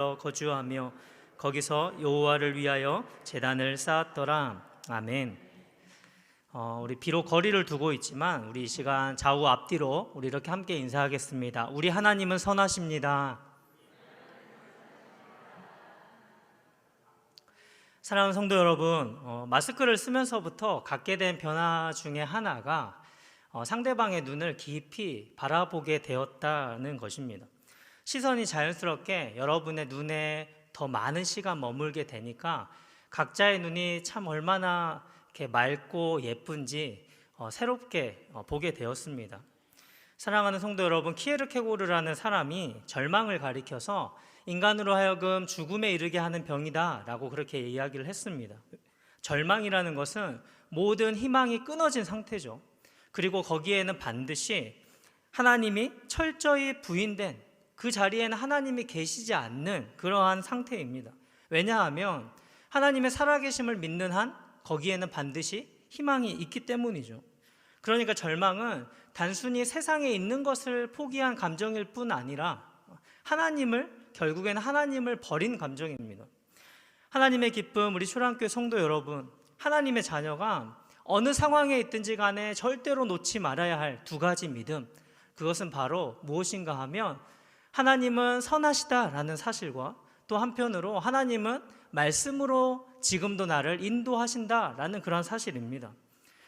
거주하며 거기서 여호와를 위하여 제단을 쌓았더라. 아멘. 우리 비록 거리를 두고 있지만 우리 이 시간 좌우 앞뒤로 우리 이렇게 함께 인사하겠습니다. 우리 하나님은 선하십니다. 사랑하는 성도 여러분, 마스크를 쓰면서부터 갖게 된 변화 중에 하나가 상대방의 눈을 깊이 바라보게 되었다는 것입니다. 시선이 자연스럽게 여러분의 눈에 더 많은 시간 머물게 되니까 각자의 눈이 참 얼마나 이렇게 맑고 예쁜지 새롭게 보게 되었습니다. 사랑하는 성도 여러분, 키에르케고르라는 사람이 절망을 가리켜서 인간으로 하여금 죽음에 이르게 하는 병이다 라고 그렇게 이야기를 했습니다. 절망이라는 것은 모든 희망이 끊어진 상태죠. 그리고 거기에는 반드시 하나님이 철저히 부인된 그 자리에는 하나님이 계시지 않는 그러한 상태입니다. 왜냐하면 하나님의 살아계심을 믿는 한 거기에는 반드시 희망이 있기 때문이죠. 그러니까 절망은 단순히 세상에 있는 것을 포기한 감정일 뿐 아니라 결국에는 하나님을 버린 감정입니다. 하나님의 기쁨, 우리 초랑교회 성도 여러분, 하나님의 자녀가 어느 상황에 있든지 간에 절대로 놓지 말아야 할 두 가지 믿음, 그것은 바로 무엇인가 하면 하나님은 선하시다라는 사실과 또 한편으로 하나님은 말씀으로 지금도 나를 인도하신다라는 그런 사실입니다.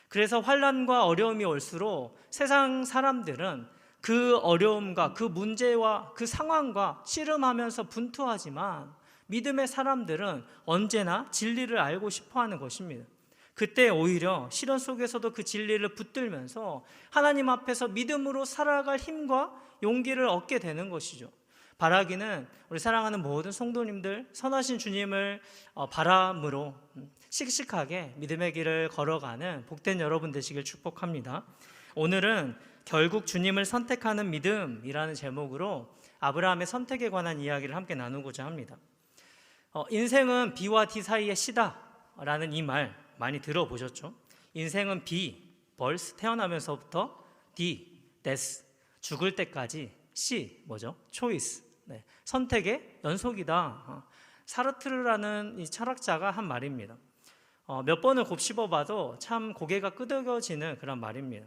그래서 환난과 어려움이 올수록 세상 사람들은 그 어려움과 그 문제와 그 상황과 씨름하면서 분투하지만 믿음의 사람들은 언제나 진리를 알고 싶어하는 것입니다. 그때 오히려 시련 속에서도 그 진리를 붙들면서 하나님 앞에서 믿음으로 살아갈 힘과 용기를 얻게 되는 것이죠. 바라기는 우리 사랑하는 모든 성도님들 선하신 주님을 바람으로 씩씩하게 믿음의 길을 걸어가는 복된 여러분 되시길 축복합니다. 오늘은 결국 주님을 선택하는 믿음이라는 제목으로 아브라함의 선택에 관한 이야기를 함께 나누고자 합니다. 인생은 B와 D 사이의 C다 라는 이 말 많이 들어보셨죠? 인생은 B, 벌스 태어나면서부터 D, 데스 죽을 때까지, C, 뭐죠? 초이스, 선택의 연속이다. 사르트르라는 이 철학자가 한 말입니다. 몇 번을 곱씹어봐도 참 고개가 끄덕여지는 그런 말입니다.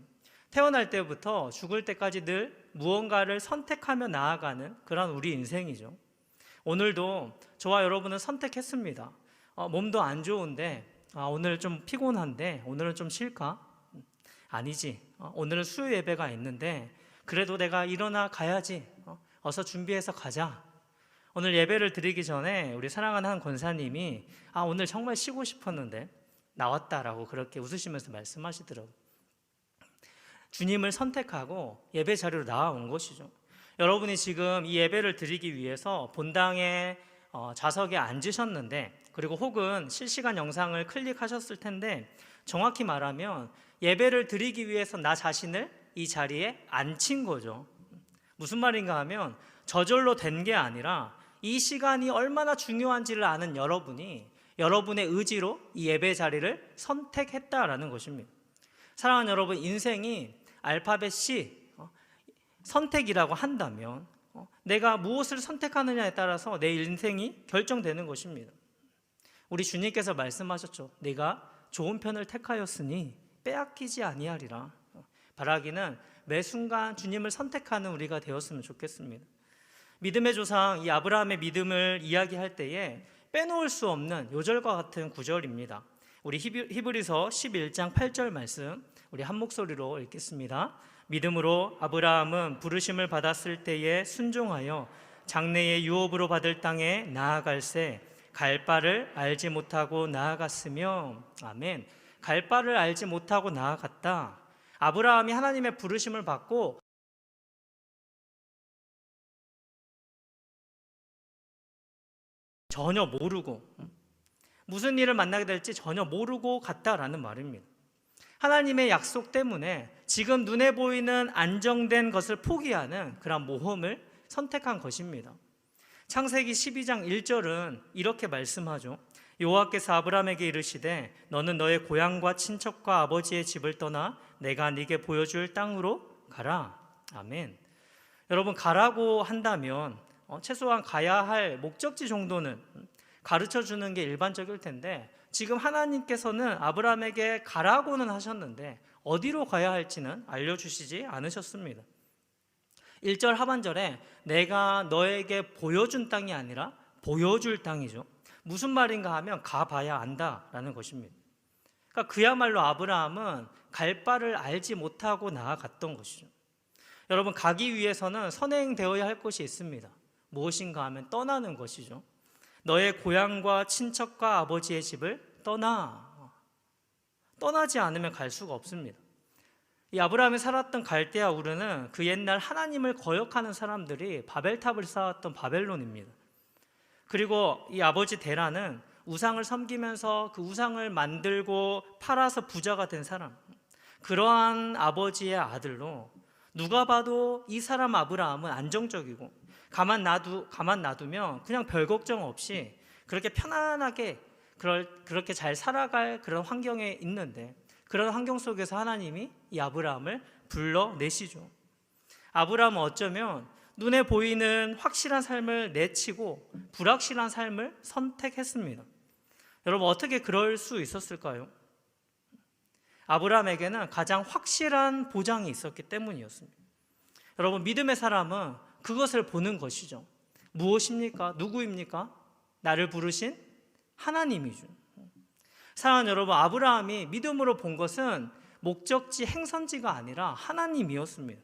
태어날 때부터 죽을 때까지 늘 무언가를 선택하며 나아가는 그런 우리 인생이죠. 오늘도 저와 여러분은 선택했습니다. 몸도 안 좋은데 오늘 좀 피곤한데 오늘은 좀 쉴까? 아니지. 오늘은 수요 예배가 있는데 그래도 내가 일어나 가야지. 어서 준비해서 가자. 오늘 예배를 드리기 전에 우리 사랑하는 한 권사님이 오늘 정말 쉬고 싶었는데 나왔다라고 그렇게 웃으시면서 말씀하시더라고요. 주님을 선택하고 예배 자리로 나와온 것이죠. 여러분이 지금 이 예배를 드리기 위해서 본당에 좌석에 앉으셨는데 그리고 혹은 실시간 영상을 클릭하셨을 텐데 정확히 말하면 예배를 드리기 위해서 나 자신을 이 자리에 앉힌 거죠. 무슨 말인가 하면 저절로 된 게 아니라 이 시간이 얼마나 중요한지를 아는 여러분이 여러분의 의지로 이 예배 자리를 선택했다라는 것입니다. 사랑하는 여러분, 인생이 알파벳 C 선택이라고 한다면 내가 무엇을 선택하느냐에 따라서 내 인생이 결정되는 것입니다. 우리 주님께서 말씀하셨죠. 내가 좋은 편을 택하였으니 빼앗기지 아니하리라. 바라기는 매 순간 주님을 선택하는 우리가 되었으면 좋겠습니다. 믿음의 조상 이 아브라함의 믿음을 이야기할 때에 빼놓을 수 없는 요절과 같은 구절입니다. 우리 히브리서 11장 8절 말씀 우리 한 목소리로 읽겠습니다. 믿음으로 아브라함은 부르심을 받았을 때에 순종하여 장래의 유업으로 받을 땅에 나아갈새 갈 바를 알지 못하고 나아갔으며. 아멘. 갈 바를 알지 못하고 나아갔다. 아브라함이 하나님의 부르심을 받고 전혀 모르고 무슨 일을 만나게 될지 전혀 모르고 갔다라는 말입니다. 하나님의 약속 때문에 지금 눈에 보이는 안정된 것을 포기하는 그런 모험을 선택한 것입니다. 창세기 12장 1절은 이렇게 말씀하죠. 여호와께서 아브라함에게 이르시되 너는 너의 고향과 친척과 아버지의 집을 떠나 내가 네게 보여줄 땅으로 가라. 아멘. 여러분, 가라고 한다면 최소한 가야 할 목적지 정도는 가르쳐 주는 게 일반적일 텐데, 지금 하나님께서는 아브라함에게 가라고는 하셨는데 어디로 가야 할지는 알려주시지 않으셨습니다. 1절 하반절에 내가 너에게 보여준 땅이 아니라 보여줄 땅이죠. 무슨 말인가 하면 가봐야 안다라는 것입니다. 그러니까 그야말로 아브라함은 갈 바를 알지 못하고 나아갔던 것이죠. 여러분, 가기 위해서는 선행되어야 할 것이 있습니다. 무엇인가 하면 떠나는 것이죠. 너의 고향과 친척과 아버지의 집을 떠나지 않으면 갈 수가 없습니다. 이 아브라함이 살았던 갈대아 우르는 그 옛날 하나님을 거역하는 사람들이 바벨탑을 쌓았던 바벨론입니다. 그리고 이 아버지 데라는 우상을 섬기면서 그 우상을 만들고 팔아서 부자가 된 사람, 그러한 아버지의 아들로 누가 봐도 이 사람 아브라함은 안정적이고 가만 놔두면 그냥 별 걱정 없이 그렇게 편안하게 그렇게 잘 살아갈 그런 환경에 있는데, 그런 환경 속에서 하나님이 이 아브라함을 불러내시죠. 아브라함은 어쩌면 눈에 보이는 확실한 삶을 내치고 불확실한 삶을 선택했습니다. 여러분, 어떻게 그럴 수 있었을까요? 아브라함에게는 가장 확실한 보장이 있었기 때문이었습니다. 여러분, 믿음의 사람은 그것을 보는 것이죠. 무엇입니까? 누구입니까? 나를 부르신 하나님이죠. 사랑하는 여러분, 아브라함이 믿음으로 본 것은 목적지 행선지가 아니라 하나님이었습니다.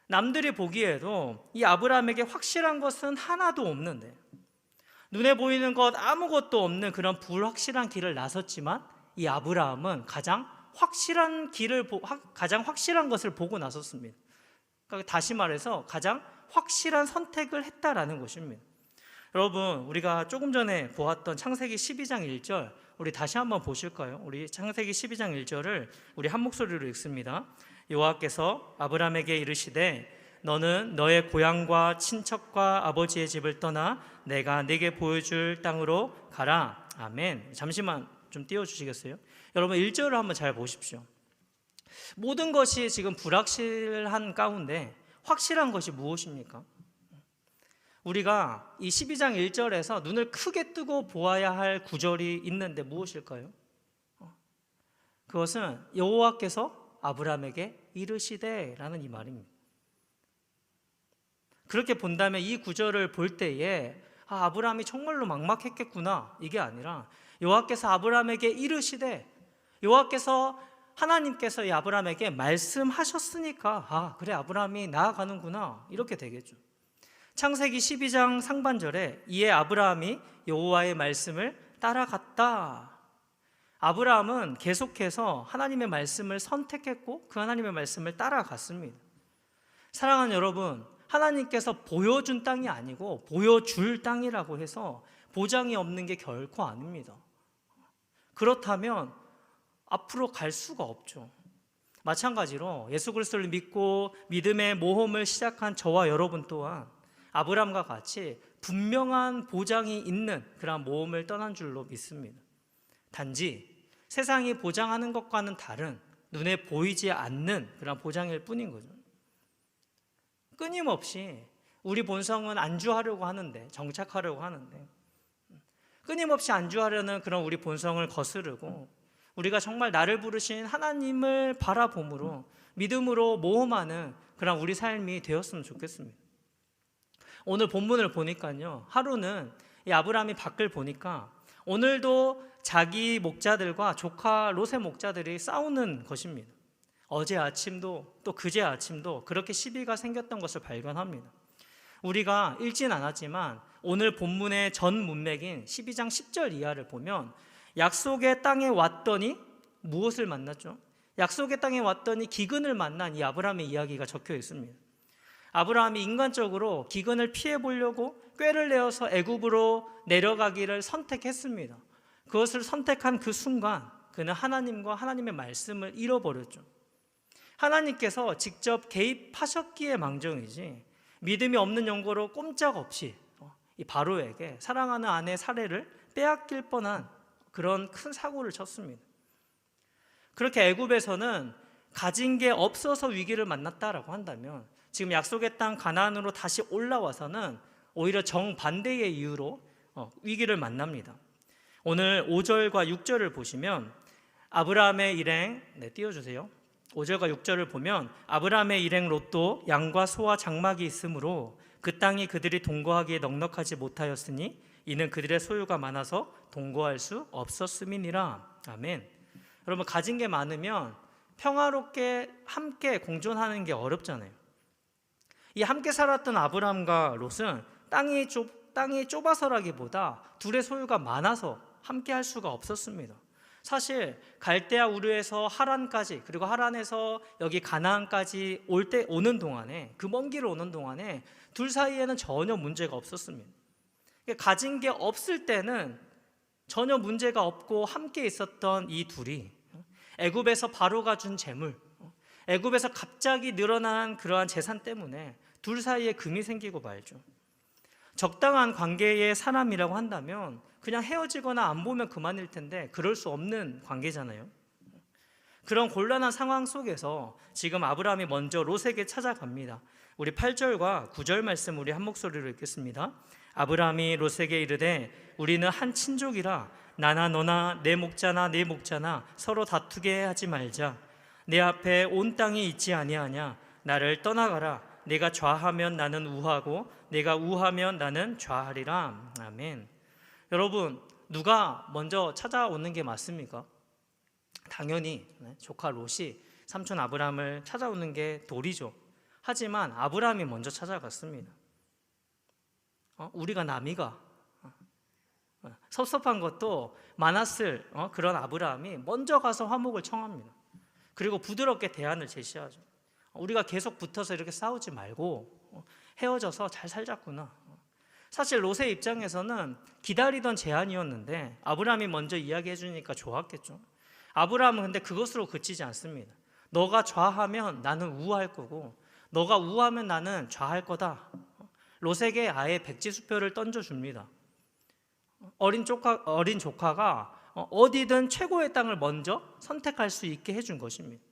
남들이 보기에도 이 아브라함에게 확실한 것은 하나도 없는데, 눈에 보이는 것 아무것도 없는 그런 불확실한 길을 나섰지만 이 아브라함은 가장 확실한 것을 보고 나섰습니다. 그러니까 다시 말해서 가장 확실한 선택을 했다라는 것입니다. 여러분, 우리가 조금 전에 보았던 창세기 12장 1절 우리 다시 한번 보실까요? 우리 창세기 12장 1절을 우리 한 목소리로 읽습니다. 여호와께서 아브라함에게 이르시되 너는 너의 고향과 친척과 아버지의 집을 떠나 내가 네게 보여줄 땅으로 가라. 아멘. 잠시만 좀 띄워주시겠어요? 여러분, 1절을 한번 잘 보십시오. 모든 것이 지금 불확실한 가운데 확실한 것이 무엇입니까? 우리가 이 12장 1절에서 눈을 크게 뜨고 보아야 할 구절이 있는데 무엇일까요? 그것은 여호와께서 아브라함에게 이르시되라는 이 말입니다. 그렇게 본다면 이 구절을 볼 때에 아브라함이 정말로 막막했겠구나, 이게 아니라 여호와께서 아브라함에게 이르시되, 하나님께서 이 아브라함에게 말씀하셨으니까 그래, 아브라함이 나아가는구나, 이렇게 되겠죠. 창세기 12장 상반절에 이에 아브라함이 여호와의 말씀을 따라갔다. 아브라함은 계속해서 하나님의 말씀을 선택했고 그 하나님의 말씀을 따라갔습니다. 사랑하는 여러분, 하나님께서 보여준 땅이 아니고 보여줄 땅이라고 해서 보장이 없는 게 결코 아닙니다. 그렇다면 앞으로 갈 수가 없죠. 마찬가지로 예수 그리스도를 믿고 믿음의 모험을 시작한 저와 여러분 또한 아브라함과 같이 분명한 보장이 있는 그런 모험을 떠난 줄로 믿습니다. 단지 세상이 보장하는 것과는 다른 눈에 보이지 않는 그런 보장일 뿐인 거죠. 끊임없이 우리 본성은 안주하려고 하는데, 정착하려고 하는데, 끊임없이 안주하려는 그런 우리 본성을 거스르고 우리가 정말 나를 부르신 하나님을 바라봄으로 믿음으로 모험하는 그런 우리 삶이 되었으면 좋겠습니다. 오늘 본문을 보니까요, 하루는 이 아브라함이 밖을 보니까 오늘도 자기 목자들과 조카 롯의 목자들이 싸우는 것입니다. 어제 아침도 또 그제 아침도 그렇게 시비가 생겼던 것을 발견합니다. 우리가 읽진 않았지만 오늘 본문의 전 문맥인 12장 10절 이하를 보면 약속의 땅에 왔더니 무엇을 만났죠? 약속의 땅에 왔더니 기근을 만난 이 아브라함의 이야기가 적혀 있습니다. 아브라함이 인간적으로 기근을 피해 보려고 꾀를 내어서 애굽으로 내려가기를 선택했습니다. 그것을 선택한 그 순간 그는 하나님과 하나님의 말씀을 잃어버렸죠. 하나님께서 직접 개입하셨기에 망정이지 믿음이 없는 영고로 꼼짝없이 이 바로에게 사랑하는 아내 사례를 빼앗길 뻔한 그런 큰 사고를 쳤습니다. 그렇게 애굽에서는 가진 게 없어서 위기를 만났다라고 한다면 지금 약속의 땅 가나안으로 다시 올라와서는 오히려 정반대의 이유로 위기를 만납니다. 오늘 5절과 6절을 보시면 아브라함의 일행, 띄워주세요. 5절과 6절을 보면 아브라함의 일행 롯도 양과 소와 장막이 있으므로 그 땅이 그들이 동거하기에 넉넉하지 못하였으니 이는 그들의 소유가 많아서 동거할 수 없었음이니라. 아멘. 여러분, 가진 게 많으면 평화롭게 함께 공존하는 게 어렵잖아요. 이 함께 살았던 아브라함과 롯은 땅이 좁아서라기보다 둘의 소유가 많아서 함께 할 수가 없었습니다. 사실 갈대아 우르에서 하란까지, 그리고 하란에서 여기 가나안까지 오는 동안에, 그 먼 길을 오는 동안에 둘 사이에는 전혀 문제가 없었습니다. 가진 게 없을 때는 전혀 문제가 없고 함께 있었던 이 둘이 애굽에서 바로가 준 재물, 애굽에서 갑자기 늘어난 그러한 재산 때문에 둘 사이에 금이 생기고 말죠. 적당한 관계의 사람이라고 한다면 그냥 헤어지거나 안 보면 그만일 텐데 그럴 수 없는 관계잖아요. 그런 곤란한 상황 속에서 지금 아브라함이 먼저 롯에게 찾아갑니다. 우리 8절과 9절 말씀 우리 한 목소리로 읽겠습니다. 아브라함이 롯에게 이르되 우리는 한 친족이라 나나 너나 내 목자나 네 목자나 서로 다투게 하지 말자. 내 앞에 온 땅이 있지 아니하냐. 나를 떠나가라. 내가 좌하면 나는 우하고 내가 우하면 나는 좌하리라. 아멘. 여러분, 누가 먼저 찾아오는 게 맞습니까? 당연히 조카 롯이 삼촌 아브라함을 찾아오는 게 도리죠. 하지만 아브라함이 먼저 찾아갔습니다. 우리가 남이가 섭섭한 것도 많았을 그런 아브라함이 먼저 가서 화목을 청합니다. 그리고 부드럽게 대안을 제시하죠. 우리가 계속 붙어서 이렇게 싸우지 말고 헤어져서 잘 살자꾸나. 사실 롯의 입장에서는 기다리던 제안이었는데 아브라함이 먼저 이야기해 주니까 좋았겠죠. 아브라함은 근데 그것으로 그치지 않습니다. 너가 좌하면 나는 우할 거고 너가 우하면 나는 좌할 거다. 롯에게 아예 백지수표를 던져줍니다. 어린 조카가 어디든 최고의 땅을 먼저 선택할 수 있게 해준 것입니다.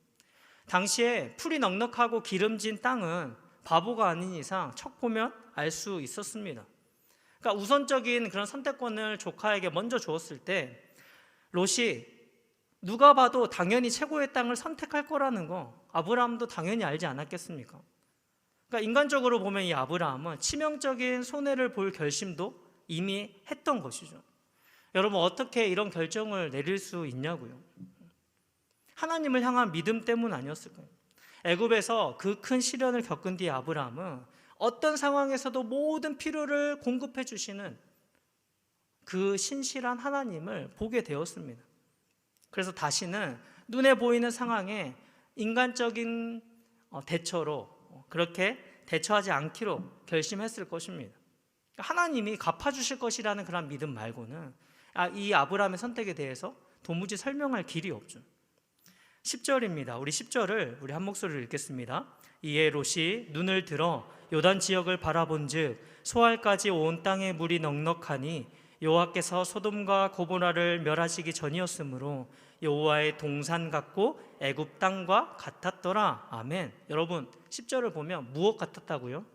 당시에 풀이 넉넉하고 기름진 땅은 바보가 아닌 이상 척 보면 알 수 있었습니다. 그러니까 우선적인 그런 선택권을 조카에게 먼저 주었을 때 롯이 누가 봐도 당연히 최고의 땅을 선택할 거라는 거 아브라함도 당연히 알지 않았겠습니까? 그러니까 인간적으로 보면 이 아브라함은 치명적인 손해를 볼 결심도 이미 했던 것이죠. 여러분, 어떻게 이런 결정을 내릴 수 있냐고요? 하나님을 향한 믿음 때문 아니었을까요? 애굽에서 그 큰 시련을 겪은 뒤에 아브라함은 어떤 상황에서도 모든 필요를 공급해 주시는 그 신실한 하나님을 보게 되었습니다. 그래서 다시는 눈에 보이는 상황에 인간적인 대처로 그렇게 대처하지 않기로 결심했을 것입니다. 하나님이 갚아주실 것이라는 그런 믿음 말고는 이 아브라함의 선택에 대해서 도무지 설명할 길이 없죠. 10절입니다. 우리 10절을 우리 한 목소리로 읽겠습니다. 이에 롯이 눈을 들어 요단 지역을 바라본즉 소알까지 온 땅에 물이 넉넉하니 여호와께서 소돔과 고모라를 멸하시기 전이었으므로 여호와의 동산 같고 애굽 땅과 같았더라. 아멘. 여러분, 10절을 보면 무엇 같았다고요?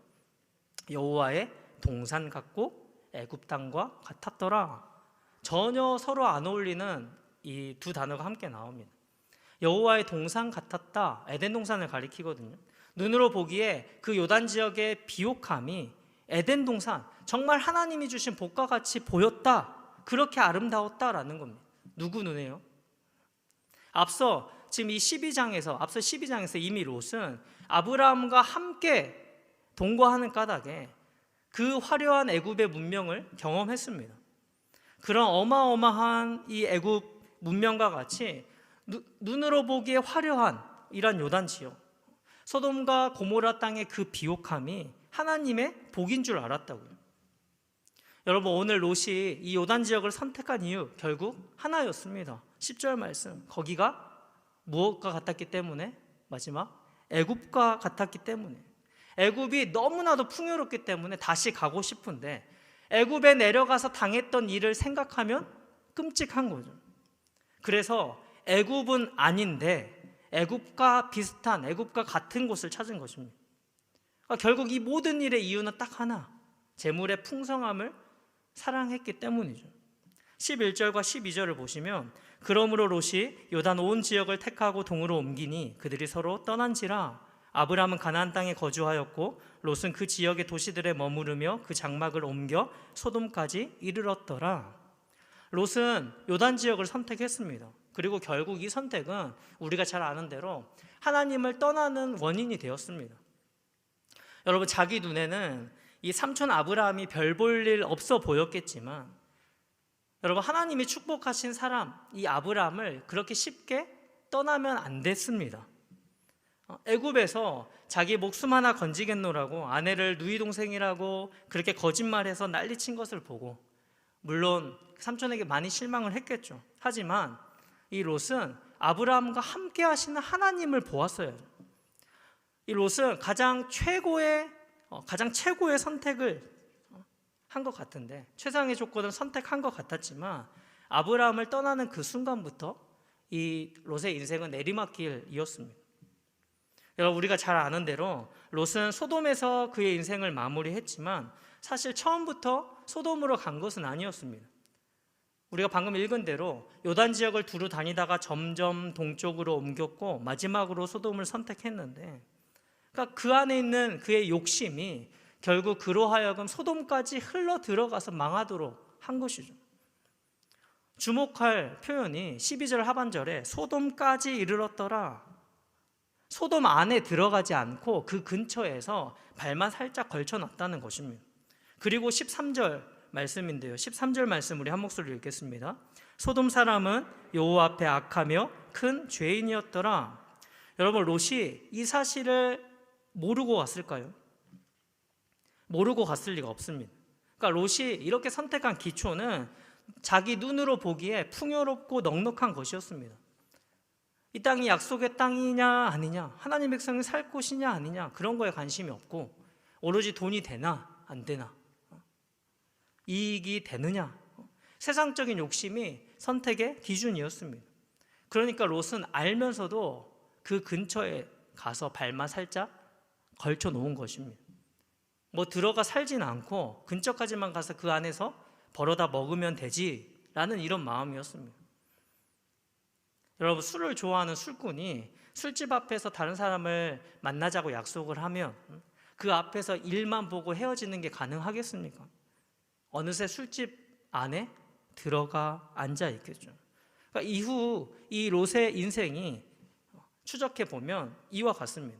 여호와의 동산 같고 애굽 땅과 같았더라. 전혀 서로 안 어울리는 이 두 단어가 함께 나옵니다. 여호와의 동산 같았다, 에덴 동산을 가리키거든요. 눈으로 보기에 그 요단 지역의 비옥함이 에덴 동산, 정말 하나님이 주신 복과 같이 보였다, 그렇게 아름다웠다라는 겁니다. 누구 눈에요? 앞서 지금 이 12장에서 이미 롯은 아브라함과 함께 동거하는 까닭에 그 화려한 애굽의 문명을 경험했습니다. 그런 어마어마한 이 애굽 문명과 같이 눈으로 보기에 화려한 이런 요단 지역, 소돔과 고모라 땅의 그 비옥함이 하나님의 복인 줄 알았다고요. 여러분, 오늘 롯이 이 요단 지역을 선택한 이유 결국 하나였습니다. 10절 말씀, 거기가 무엇과 같았기 때문에? 마지막, 애굽과 같았기 때문에. 애굽이 너무나도 풍요롭기 때문에 다시 가고 싶은데 애굽에 내려가서 당했던 일을 생각하면 끔찍한 거죠. 그래서 애굽은 아닌데 애굽과 비슷한, 애굽과 같은 곳을 찾은 것입니다. 그러니까 결국 이 모든 일의 이유는 딱 하나, 재물의 풍성함을 사랑했기 때문이죠. 11절과 12절을 보시면 그러므로 롯이 요단 온 지역을 택하고 동으로 옮기니 그들이 서로 떠난지라. 아브라함은 가나안 땅에 거주하였고 롯은 그 지역의 도시들에 머무르며 그 장막을 옮겨 소돔까지 이르렀더라. 롯은 요단 지역을 선택했습니다. 그리고 결국 이 선택은 우리가 잘 아는 대로 하나님을 떠나는 원인이 되었습니다. 여러분, 자기 눈에는 이 삼촌 아브라함이 별 볼 일 없어 보였겠지만, 여러분, 하나님이 축복하신 사람 이 아브라함을 그렇게 쉽게 떠나면 안 됐습니다. 애굽에서 자기 목숨 하나 건지겠노라고 아내를 누이 동생이라고 그렇게 거짓말해서 난리친 것을 보고, 물론 삼촌에게 많이 실망을 했겠죠. 하지만 이 롯은 아브라함과 함께 하시는 하나님을 보았어요. 이 롯은 가장 최고의 선택을 한 것 같은데, 최상의 조건을 선택한 것 같았지만 아브라함을 떠나는 그 순간부터 이 롯의 인생은 내리막길이었습니다. 여러분, 우리가 잘 아는 대로 롯은 소돔에서 그의 인생을 마무리했지만 사실 처음부터 소돔으로 간 것은 아니었습니다. 우리가 방금 읽은 대로 요단 지역을 두루 다니다가 점점 동쪽으로 옮겼고 마지막으로 소돔을 선택했는데, 그러니까 그 안에 있는 그의 욕심이 결국 그로 하여금 소돔까지 흘러 들어가서 망하도록 한 것이죠. 주목할 표현이 12절 하반절에 소돔까지 이르렀더라. 소돔 안에 들어가지 않고 그 근처에서 발만 살짝 걸쳐놨다는 것입니다. 그리고 13절 말씀인데요, 13절 말씀 우리 한 목소리로 읽겠습니다. 소돔 사람은 여호와 앞에 악하며 큰 죄인이었더라. 여러분, 롯이 이 사실을 모르고 갔을까요? 모르고 갔을 리가 없습니다. 그러니까 롯이 이렇게 선택한 기초는 자기 눈으로 보기에 풍요롭고 넉넉한 것이었습니다. 이 땅이 약속의 땅이냐 아니냐, 하나님 백성이 살 곳이냐 아니냐, 그런 거에 관심이 없고 오로지 돈이 되나 안 되나, 이익이 되느냐, 세상적인 욕심이 선택의 기준이었습니다. 그러니까 롯은 알면서도 그 근처에 가서 발만 살짝 걸쳐 놓은 것입니다. 뭐 들어가 살진 않고 근처까지만 가서 그 안에서 벌어다 먹으면 되지라는 이런 마음이었습니다. 여러분, 술을 좋아하는 술꾼이 술집 앞에서 다른 사람을 만나자고 약속을 하면 그 앞에서 일만 보고 헤어지는 게 가능하겠습니까? 어느새 술집 안에 들어가 앉아 있겠죠. 그러니까 이후 이 롯의 인생이 추적해 보면 이와 같습니다.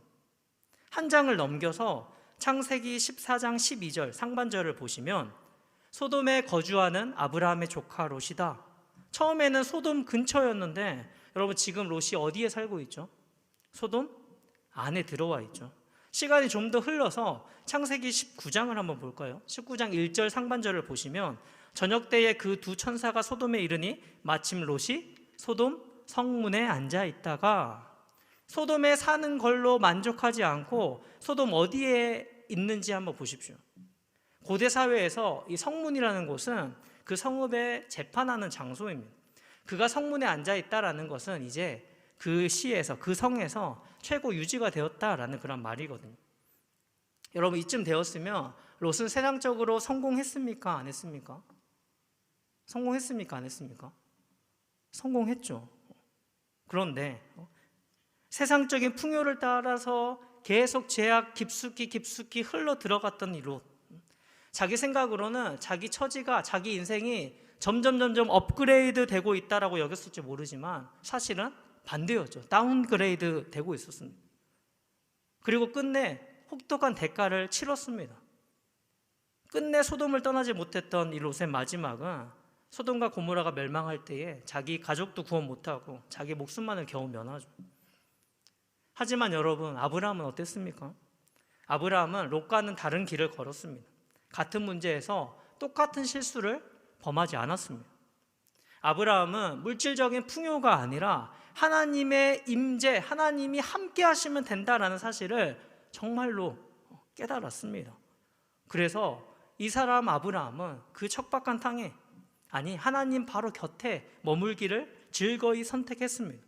한 장을 넘겨서 창세기 14장 12절 상반절을 보시면 소돔에 거주하는 아브라함의 조카 롯이다. 처음에는 소돔 근처였는데 여러분, 지금 롯이 어디에 살고 있죠? 소돔 안에 들어와 있죠. 시간이 좀 더 흘러서 창세기 19장을 한번 볼까요? 19장 1절 상반절을 보시면 저녁 때에 그 두 천사가 소돔에 이르니 마침 롯이 소돔 성문에 앉아 있다가, 소돔에 사는 걸로 만족하지 않고 소돔 어디에 있는지 한번 보십시오. 고대 사회에서 이 성문이라는 곳은 그 성읍에 재판하는 장소입니다. 그가 성문에 앉아 있다라는 것은 이제 그 시에서, 그 성에서 최고 유지가 되었다라는 그런 말이거든요. 여러분, 이쯤 되었으면 롯은 세상적으로 성공했습니까? 안 했습니까? 성공했습니까? 안 했습니까? 성공했죠. 그런데 세상적인 풍요를 따라서 계속 죄악 깊숙이 흘러 들어갔던 이 롯, 자기 생각으로는 자기 처지가, 자기 인생이 점점 업그레이드 되고 있다라고 여겼을지 모르지만 사실은 반대였죠. 다운그레이드 되고 있었습니다. 그리고 끝내 혹독한 대가를 치렀습니다. 끝내 소돔을 떠나지 못했던 이 롯의 마지막은 소돔과 고모라가 멸망할 때에 자기 가족도 구원 못하고 자기 목숨만을 겨우 면하죠. 하지만 여러분, 아브라함은 어땠습니까? 아브라함은 롯과는 다른 길을 걸었습니다. 같은 문제에서 똑같은 실수를 범하지 않았습니다. 아브라함은 물질적인 풍요가 아니라 하나님의 임재, 하나님이 함께 하시면 된다라는 사실을 정말로 깨달았습니다. 그래서 이 사람 아브라함은 그 척박한 땅에, 아니 하나님 바로 곁에 머물기를 즐거이 선택했습니다.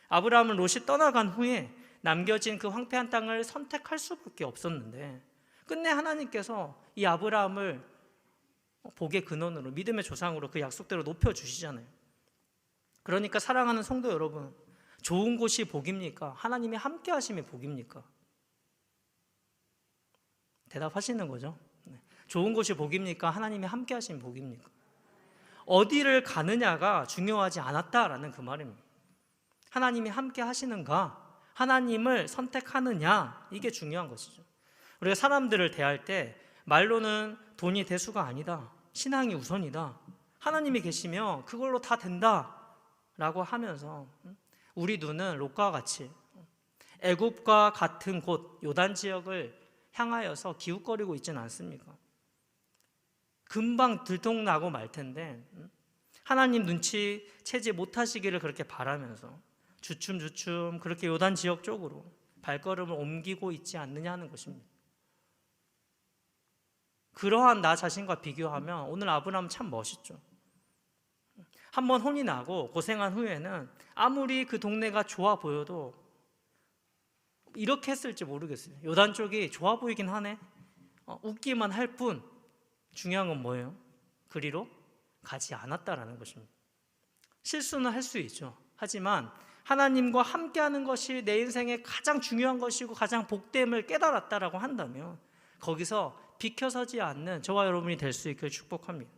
아브라함은 롯이 떠나간 후에 남겨진 그 황폐한 땅을 선택할 수밖에 없었는데, 끝내 하나님께서 이 아브라함을 복의 근원으로, 믿음의 조상으로 그 약속대로 높여주시잖아요. 그러니까 사랑하는 성도 여러분, 좋은 곳이 복입니까? 하나님이 함께 하심이 복입니까? 대답하시는 거죠. 좋은 곳이 복입니까? 하나님이 함께 하심이 복입니까? 어디를 가느냐가 중요하지 않았다라는 그 말입니다. 하나님이 함께 하시는가? 하나님을 선택하느냐? 이게 중요한 것이죠. 우리가 사람들을 대할 때 말로는 돈이 대수가 아니다, 신앙이 우선이다, 하나님이 계시면 그걸로 다 된다 라고 하면서 우리 눈은 롯과 같이 애굽과 같은 곳 요단 지역을 향하여서 기웃거리고 있지는 않습니까? 금방 들통나고 말 텐데 하나님 눈치 채지 못하시기를 그렇게 바라면서 주춤주춤 그렇게 요단 지역 쪽으로 발걸음을 옮기고 있지 않느냐 하는 것입니다. 그러한 나 자신과 비교하면 오늘 아브라함 참 멋있죠. 한번 혼이 나고 고생한 후에는 아무리 그 동네가 좋아 보여도 이렇게 했을지 모르겠어요. 요단 쪽이 좋아 보이긴 하네, 웃기만 할 뿐 중요한 건 뭐예요? 그리로 가지 않았다라는 것입니다. 실수는 할 수 있죠. 하지만 하나님과 함께하는 것이 내 인생의 가장 중요한 것이고 가장 복됨을 깨달았다라고 한다면 거기서 비켜서지 않는 저와 여러분이 될 수 있기를 축복합니다.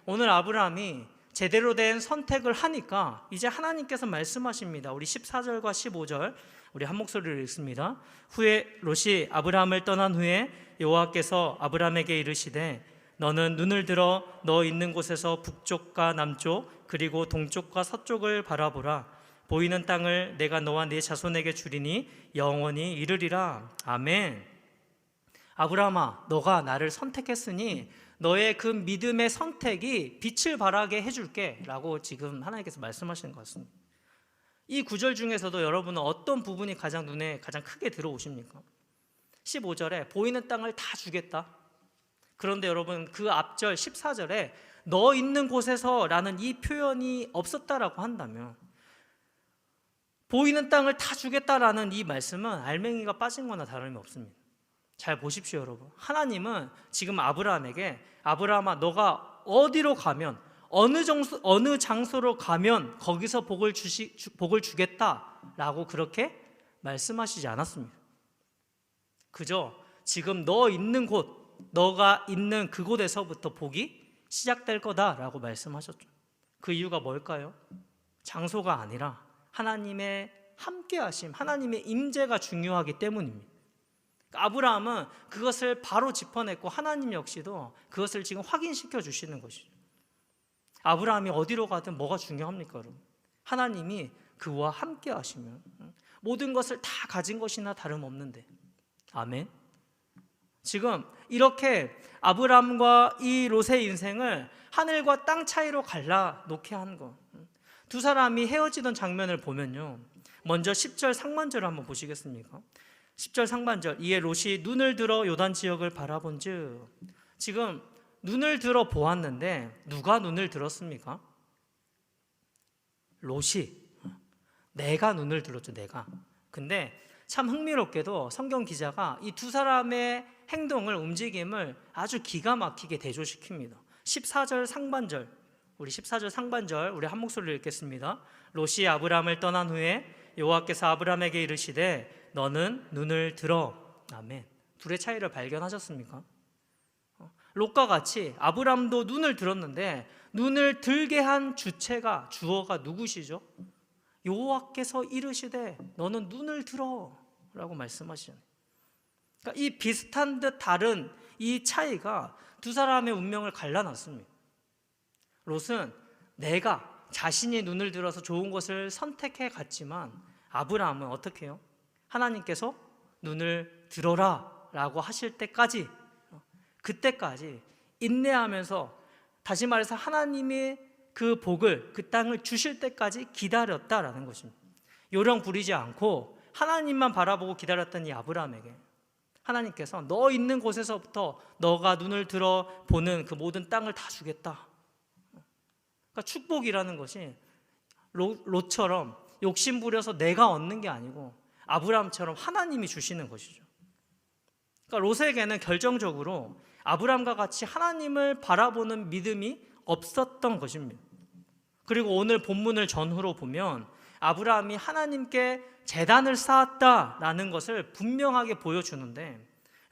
오늘 아브라함이 제대로 된 선택을 하니까 이제 하나님께서 말씀하십니다. 우리 14절과 15절 우리 한 목소리를 읽습니다. 후에 롯이 아브라함을 떠난 후에 여호와께서 아브라함에게 이르시되 너는 눈을 들어 너 있는 곳에서 북쪽과 남쪽 그리고 동쪽과 서쪽을 바라보라. 보이는 땅을 내가 너와 네 자손에게 주리니 영원히 이르리라. 아멘. 아브라함아, 너가 나를 선택했으니 너의 그 믿음의 선택이 빛을 발하게 해줄게 라고 지금 하나님께서 말씀하시는 것 같습니다. 이 구절 중에서도 여러분은 어떤 부분이 가장 눈에 가장 크게 들어오십니까? 15절에 보이는 땅을 다 주겠다. 그런데 여러분 그 앞절 14절에 너 있는 곳에서 라는 이 표현이 없었다라고 한다면 보이는 땅을 다 주겠다라는 이 말씀은 알맹이가 빠진 거나 다름이 없습니다. 잘 보십시오 여러분. 하나님은 지금 아브라함에게 아브라함아 너가 어디로 가면 어느 장소로 가면 거기서 복을 주겠다라고 그렇게 말씀하시지 않았습니다. 그저 지금 너 있는 곳, 너가 있는 그곳에서부터 복이 시작될 거다라고 말씀하셨죠. 그 이유가 뭘까요? 장소가 아니라 하나님의 함께하심, 하나님의 임재가 중요하기 때문입니다. 아브라함은 그것을 바로 짚어냈고 하나님 역시도 그것을 지금 확인시켜 주시는 것이죠. 아브라함이 어디로 가든 뭐가 중요합니까 여러분? 하나님이 그와 함께 하시면 모든 것을 다 가진 것이나 다름없는데. 아멘. 지금 이렇게 아브라함과 이 롯의 인생을 하늘과 땅 차이로 갈라놓게 한 것. 두 사람이 헤어지던 장면을 보면요, 먼저 10절 상반절을 한번 보시겠습니까? 10절 상반절, 이에 롯이 눈을 들어 요단 지역을 바라본즉. 지금 눈을 들어 보았는데 누가 눈을 들었습니까? 롯이. 내가 눈을 들었죠, 내가. 근데 참 흥미롭게도 성경 기자가 이 두 사람의 행동을, 움직임을 아주 기가 막히게 대조시킵니다. 14절 상반절, 우리 14절 상반절 우리 한 목소리로 읽겠습니다. 롯이 아브라함을 떠난 후에 여호와께서 아브라함에게 이르시되 너는 눈을 들어. 아멘. 둘의 차이를 발견하셨습니까? 롯과 같이 아브라함도 눈을 들었는데 눈을 들게 한 주체가, 주어가 누구시죠? 여호와께서 이르시되 너는 눈을 들어 라고 말씀하시잖아요. 그러니까 이 비슷한 듯 다른 이 차이가 두 사람의 운명을 갈라놨습니다. 롯은 내가 자신이 눈을 들어서 좋은 것을 선택해 갔지만 아브라함은 어떻게 해요? 하나님께서 눈을 들어라 라고 하실 때까지, 그때까지 인내하면서, 다시 말해서 하나님이 그 복을, 그 땅을 주실 때까지 기다렸다라는 것입니다. 요령 부리지 않고 하나님만 바라보고 기다렸던 이 아브라함에게 하나님께서 너 있는 곳에서부터 너가 눈을 들어 보는 그 모든 땅을 다 주겠다. 그러니까 축복이라는 것이 롯처럼 욕심 부려서 내가 얻는 게 아니고 아브라함처럼 하나님이 주시는 것이죠. 그러니까 롯에게는 결정적으로 아브라함과 같이 하나님을 바라보는 믿음이 없었던 것입니다. 그리고 오늘 본문을 전후로 보면 아브라함이 하나님께 제단을 쌓았다라는 것을 분명하게 보여주는데,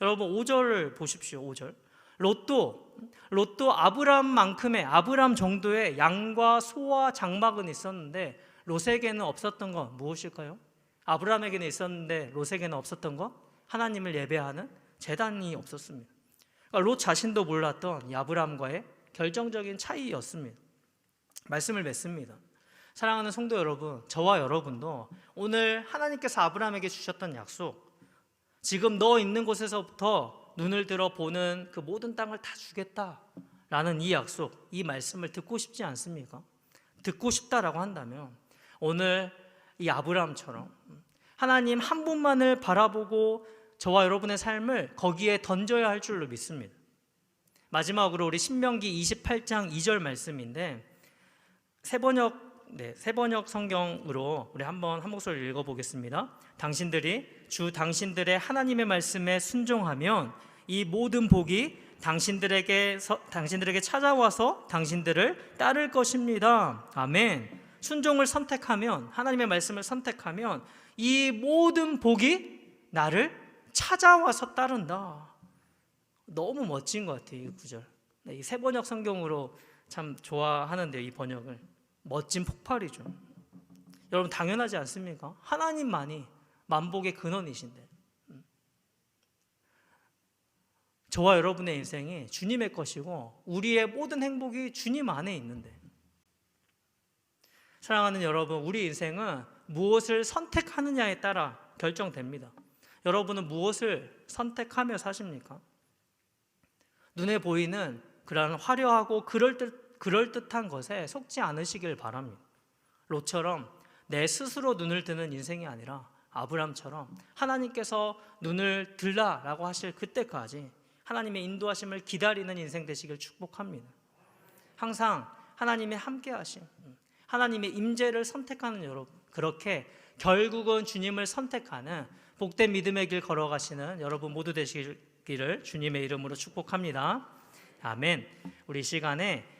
여러분 5절을 보십시오. 5절. 롯도 아브라함 정도의 양과 소와 장막은 있었는데 롯에게는 없었던 건 무엇일까요? 아브라함에게는 있었는데 롯에게는 없었던 것? 하나님을 예배하는 제단이 없었습니다. 그러니까 롯 자신도 몰랐던 이 아브라함과의 결정적인 차이였습니다. 말씀을 맺습니다. 사랑하는 성도 여러분, 저와 여러분도 오늘 하나님께서 아브라함에게 주셨던 약속, 지금 너 있는 곳에서부터 눈을 들어 보는 그 모든 땅을 다 주겠다라는 이 약속, 이 말씀을 듣고 싶지 않습니까? 듣고 싶다라고 한다면 오늘 이 아브라함처럼 하나님 한 분만을 바라보고 저와 여러분의 삶을 거기에 던져야 할 줄로 믿습니다. 마지막으로 우리 신명기 28장 2절 말씀인데 세번역 성경으로 우리 한번 한 목소리 읽어보겠습니다. 당신들이 주 당신들의 하나님의 말씀에 순종하면 이 모든 복이 당신들에게 찾아와서 당신들을 따를 것입니다. 아멘. 순종을 선택하면, 하나님의 말씀을 선택하면 이 모든 복이 나를 찾아와서 따른다. 너무 멋진 것 같아요, 이 구절. 이 세번역 성경으로 참 좋아하는데요, 이 번역을. 멋진 폭발이죠. 여러분 당연하지 않습니까? 하나님만이 만복의 근원이신데, 저와 여러분의 인생이 주님의 것이고 우리의 모든 행복이 주님 안에 있는데, 사랑하는 여러분, 우리 인생은 무엇을 선택하느냐에 따라 결정됩니다. 여러분은 무엇을 선택하며 사십니까? 눈에 보이는 그런 화려하고 그럴듯한 것에 속지 않으시길 바랍니다. 롯처럼 내 스스로 눈을 드는 인생이 아니라 아브람처럼 하나님께서 눈을 들라라고 하실 그때까지 하나님의 인도하심을 기다리는 인생 되시길 축복합니다. 항상 하나님의 함께하심, 하나님의 임재를 선택하는 여러분, 그렇게 결국은 주님을 선택하는 복된 믿음의 길 걸어가시는 여러분 모두 되시기를 주님의 이름으로 축복합니다. 아멘. 우리 시간에